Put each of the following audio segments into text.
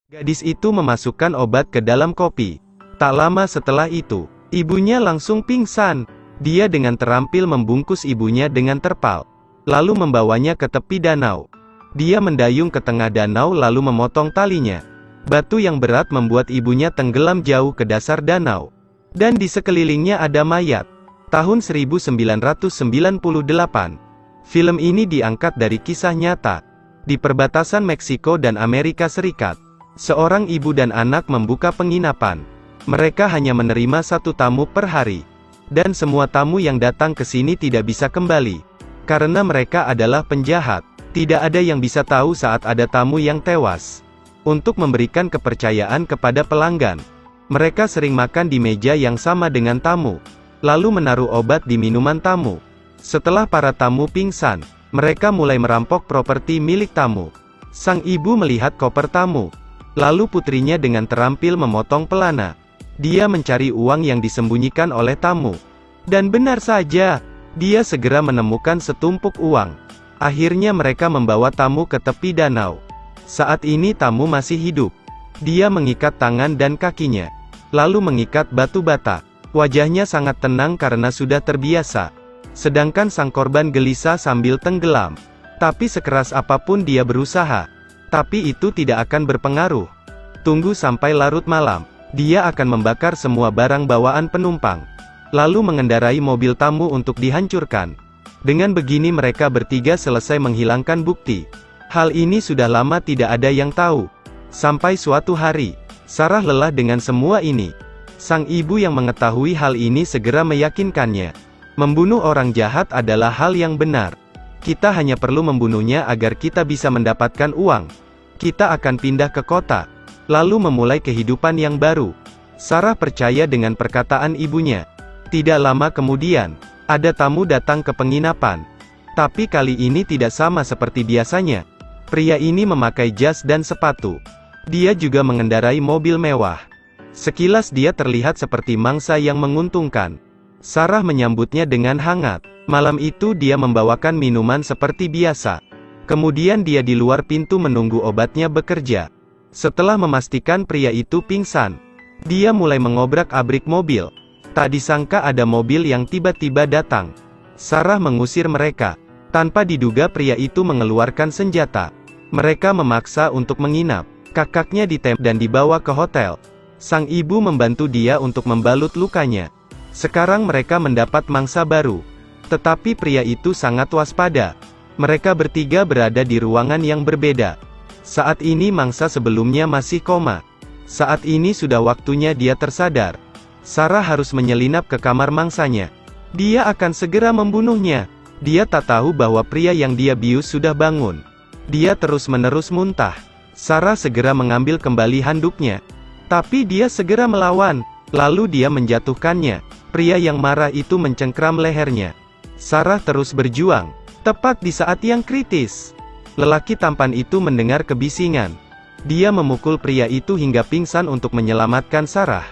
Gadis itu memasukkan obat ke dalam kopi. Tak lama setelah itu, ibunya langsung pingsan. Dia dengan terampil membungkus ibunya dengan terpal, lalu membawanya ke tepi danau. Dia mendayung ke tengah danau lalu memotong talinya. Batu yang berat membuat ibunya tenggelam jauh ke dasar danau. Dan di sekelilingnya ada mayat. Tahun 1998. Film ini diangkat dari kisah nyata. Di perbatasan Meksiko dan Amerika Serikat, seorang ibu dan anak membuka penginapan. Mereka hanya menerima 1 tamu per hari. Dan semua tamu yang datang ke sini tidak bisa kembali. Karena mereka adalah penjahat. Tidak ada yang bisa tahu saat ada tamu yang tewas. Untuk memberikan kepercayaan kepada pelanggan, mereka sering makan di meja yang sama dengan tamu, lalu menaruh obat di minuman tamu. Setelah para tamu pingsan, mereka mulai merampok properti milik tamu. Sang ibu melihat koper tamu. Lalu putrinya dengan terampil memotong pelana. Dia mencari uang yang disembunyikan oleh tamu. Dan benar saja, dia segera menemukan setumpuk uang. Akhirnya mereka membawa tamu ke tepi danau. Saat ini tamu masih hidup. Dia mengikat tangan dan kakinya, lalu mengikat batu bata. Wajahnya sangat tenang karena sudah terbiasa. Sedangkan sang korban gelisah sambil tenggelam. Tapi sekeras apapun dia berusaha, tapi itu tidak akan berpengaruh. Tunggu sampai larut malam. Dia akan membakar semua barang bawaan penumpang, lalu mengendarai mobil tamu untuk dihancurkan. Dengan begini mereka bertiga selesai menghilangkan bukti. Hal ini sudah lama tidak ada yang tahu. Sampai suatu hari, Sarah lelah dengan semua ini. Sang ibu yang mengetahui hal ini segera meyakinkannya. Membunuh orang jahat adalah hal yang benar. Kita hanya perlu membunuhnya agar kita bisa mendapatkan uang. Kita akan pindah ke kota, lalu memulai kehidupan yang baru. Sarah percaya dengan perkataan ibunya. Tidak lama kemudian, ada tamu datang ke penginapan. Tapi kali ini tidak sama seperti biasanya. Pria ini memakai jas dan sepatu. Dia juga mengendarai mobil mewah. Sekilas dia terlihat seperti mangsa yang menguntungkan. Sarah menyambutnya dengan hangat. Malam itu dia membawakan minuman seperti biasa. Kemudian dia di luar pintu menunggu obatnya bekerja. Setelah memastikan pria itu pingsan, dia mulai mengobrak-abrik mobil. Tak disangka ada mobil yang tiba-tiba datang. Sarah mengusir mereka. Tanpa diduga pria itu mengeluarkan senjata. Mereka memaksa untuk menginap. Kakaknya ditembak dan dibawa ke hotel. Sang ibu membantu dia untuk membalut lukanya. Sekarang mereka mendapat mangsa baru. Tetapi pria itu sangat waspada. Mereka bertiga berada di ruangan yang berbeda. Saat ini mangsa sebelumnya masih koma. Saat ini sudah waktunya dia tersadar. Sarah harus menyelinap ke kamar mangsanya. Dia akan segera membunuhnya. Dia tak tahu bahwa pria yang dia bius sudah bangun. Dia terus-menerus muntah. Sarah segera mengambil kembali handuknya. Tapi dia segera melawan. Lalu dia menjatuhkannya. Pria yang marah itu mencengkram lehernya. Sarah terus berjuang. Tepat di saat yang kritis, lelaki tampan itu mendengar kebisingan. Dia memukul pria itu hingga pingsan untuk menyelamatkan Sarah.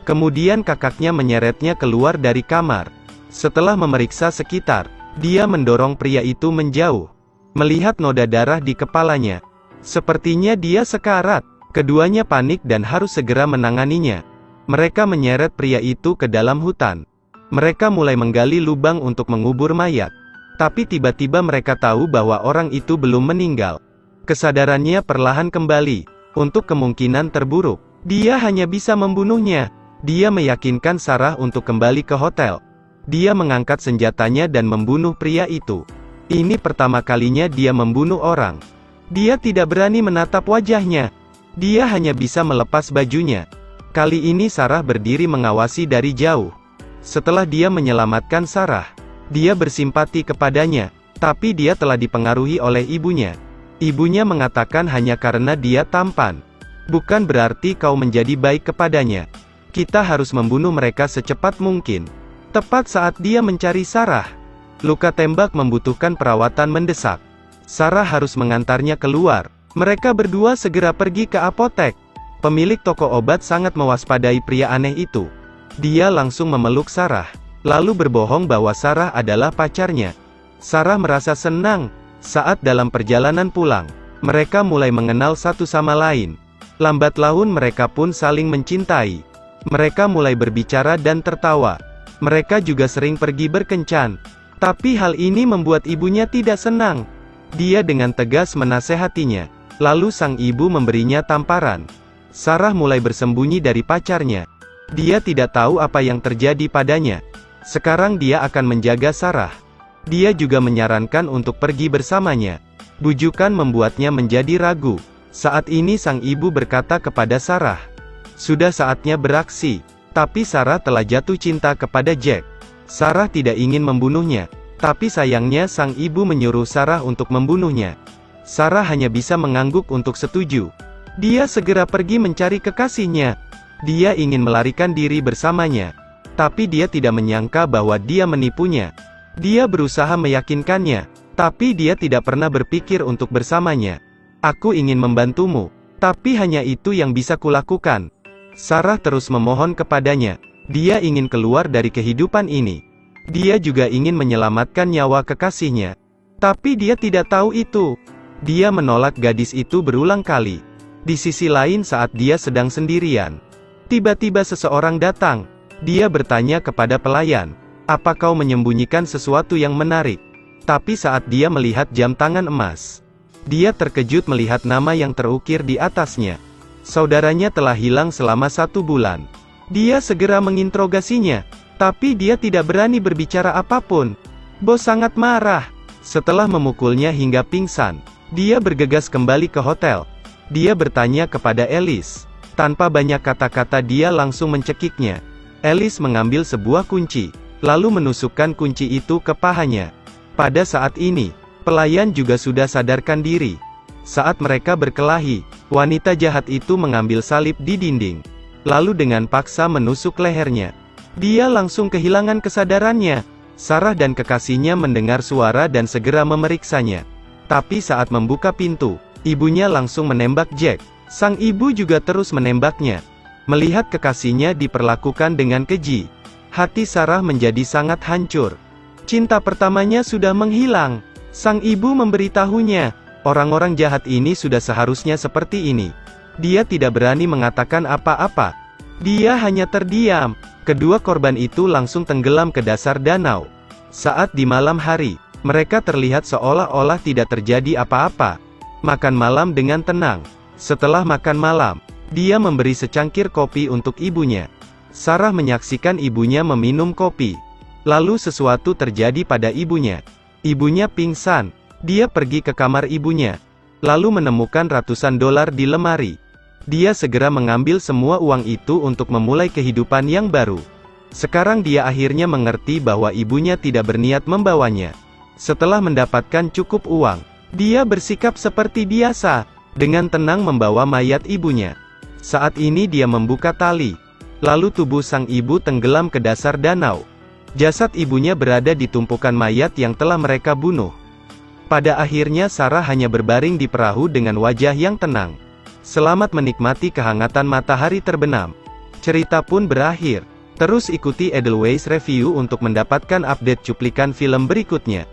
Kemudian kakaknya menyeretnya keluar dari kamar. Setelah memeriksa sekitar, dia mendorong pria itu menjauh. Melihat noda darah di kepalanya, sepertinya dia sekarat. Keduanya panik dan harus segera menanganinya. Mereka menyeret pria itu ke dalam hutan. Mereka mulai menggali lubang untuk mengubur mayat. Tapi tiba-tiba mereka tahu bahwa orang itu belum meninggal. Kesadarannya perlahan kembali. Untuk kemungkinan terburuk, dia hanya bisa membunuhnya. Dia meyakinkan Sarah untuk kembali ke hotel. Dia mengangkat senjatanya dan membunuh pria itu. Ini pertama kalinya dia membunuh orang. Dia tidak berani menatap wajahnya. Dia hanya bisa melepas bajunya. Kali ini Sarah berdiri mengawasi dari jauh. Setelah dia menyelamatkan Sarah, dia bersimpati kepadanya. Tapi dia telah dipengaruhi oleh ibunya. Ibunya mengatakan hanya karena dia tampan, bukan berarti kau menjadi baik kepadanya. Kita harus membunuh mereka secepat mungkin. Tepat saat dia mencari Sarah, luka tembak membutuhkan perawatan mendesak. Sarah harus mengantarnya keluar. Mereka berdua segera pergi ke apotek. Pemilik toko obat sangat mewaspadai pria aneh itu. Dia langsung memeluk Sarah, lalu berbohong bahwa Sarah adalah pacarnya. Sarah merasa senang. Saat dalam perjalanan pulang, mereka mulai mengenal satu sama lain. Lambat laun mereka pun saling mencintai. Mereka mulai berbicara dan tertawa. Mereka juga sering pergi berkencan. Tapi hal ini membuat ibunya tidak senang. Dia dengan tegas menasehatinya. Lalu sang ibu memberinya tamparan. Sarah mulai bersembunyi dari pacarnya. Dia tidak tahu apa yang terjadi padanya. Sekarang dia akan menjaga Sarah. Dia juga menyarankan untuk pergi bersamanya. Bujukan membuatnya menjadi ragu. Saat ini sang ibu berkata kepada Sarah, "Sudah saatnya beraksi." Tapi Sarah telah jatuh cinta kepada Jack. Sarah tidak ingin membunuhnya. Tapi sayangnya sang ibu menyuruh Sarah untuk membunuhnya. Sarah hanya bisa mengangguk untuk setuju. Dia segera pergi mencari kekasihnya. Dia ingin melarikan diri bersamanya. Tapi dia tidak menyangka bahwa dia menipunya. Dia berusaha meyakinkannya. Tapi dia tidak pernah berpikir untuk bersamanya. "Aku ingin membantumu. Tapi hanya itu yang bisa kulakukan." Sarah terus memohon kepadanya. Dia ingin keluar dari kehidupan ini. Dia juga ingin menyelamatkan nyawa kekasihnya. Tapi dia tidak tahu itu. Dia menolak gadis itu berulang kali. Di sisi lain saat dia sedang sendirian, tiba-tiba seseorang datang. Dia bertanya kepada pelayan, "Apa kau menyembunyikan sesuatu yang menarik?" Tapi saat dia melihat jam tangan emas, dia terkejut melihat nama yang terukir di atasnya. Saudaranya telah hilang selama 1 bulan. Dia segera menginterogasinya, tapi dia tidak berani berbicara apapun. Bos sangat marah. Setelah memukulnya hingga pingsan, dia bergegas kembali ke hotel. Dia bertanya kepada Alice. Tanpa banyak kata-kata dia langsung mencekiknya. Alice mengambil sebuah kunci, lalu menusukkan kunci itu ke pahanya. Pada saat ini, pelayan juga sudah sadarkan diri. Saat mereka berkelahi, wanita jahat itu mengambil salib di dinding. Lalu dengan paksa menusuk lehernya. Dia langsung kehilangan kesadarannya. Sarah dan kekasihnya mendengar suara dan segera memeriksanya. Tapi saat membuka pintu, ibunya langsung menembak Jack. Sang ibu juga terus menembaknya. Melihat kekasihnya diperlakukan dengan keji, hati Sarah menjadi sangat hancur. Cinta pertamanya sudah menghilang. Sang ibu memberitahunya, orang-orang jahat ini sudah seharusnya seperti ini. Dia tidak berani mengatakan apa-apa. Dia hanya terdiam. Kedua korban itu langsung tenggelam ke dasar danau. Saat di malam hari, mereka terlihat seolah-olah tidak terjadi apa-apa. Makan malam dengan tenang. Setelah makan malam, dia memberi secangkir kopi untuk ibunya. Sarah menyaksikan ibunya meminum kopi. Lalu sesuatu terjadi pada ibunya. Ibunya pingsan. Dia pergi ke kamar ibunya. Lalu menemukan ratusan dolar di lemari. Dia segera mengambil semua uang itu untuk memulai kehidupan yang baru. Sekarang dia akhirnya mengerti bahwa ibunya tidak berniat membawanya. Setelah mendapatkan cukup uang, dia bersikap seperti biasa, dengan tenang membawa mayat ibunya. Saat ini dia membuka tali. Lalu tubuh sang ibu tenggelam ke dasar danau. Jasad ibunya berada di tumpukan mayat yang telah mereka bunuh. Pada akhirnya Sarah hanya berbaring di perahu dengan wajah yang tenang. Selamat menikmati kehangatan matahari terbenam. Cerita pun berakhir. Terus ikuti Edelweiss Review untuk mendapatkan update cuplikan film berikutnya.